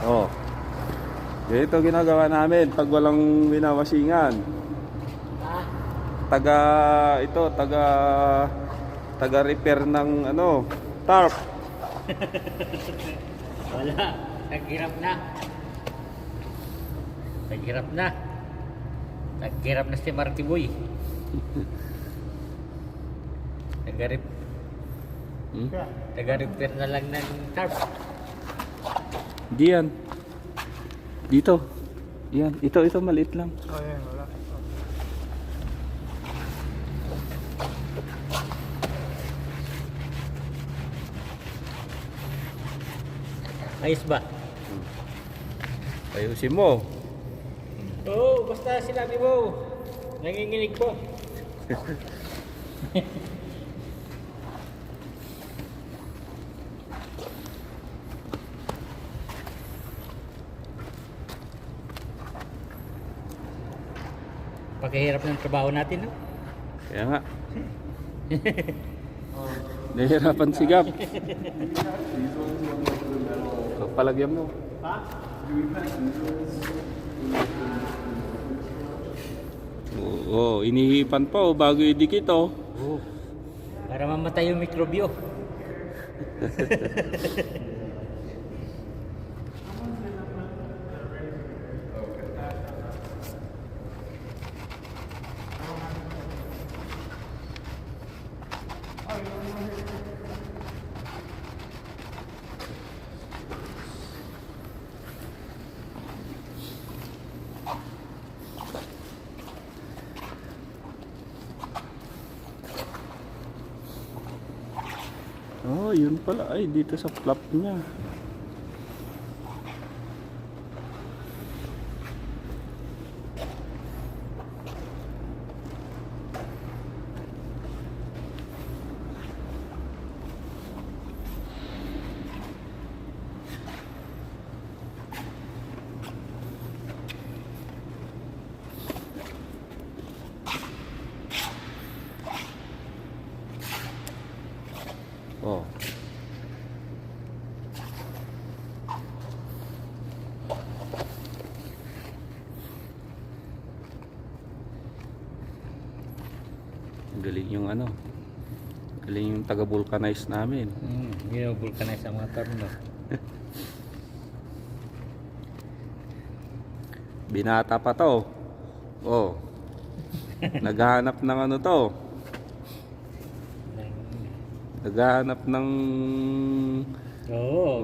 Oh. Ito ginagawa namin pag walang winawasingan. Taga repair ng ano, tarp. Wala. Naghirap na. Naghirap na. Naghirap na si Marky Boy. Nagarip. Nag-repair na lang ng tarp. Diyan. Dito. Yan, ito maliit lang. Oh, yan, wala. Ayos ba? Ayusin mo. Oo, basta sinabi mo. Nanginginig po. Pagkahirap ng trabaho natin, no? Kaya nga. Nahihirapan si Gab. Palagyan mo. Oo, inihipan pa bago idikit oh. Oo. Para mamatay yung mikrobyo. Oh, yun pala ay dito sa flap niya. Oh. Galing yung ano. Galing yung taga-vulcanize namin. Ginubulkanize ang mga torno. Binata pa to. Oh. Naghahanap ng ano to. Naghahanap ng Oo.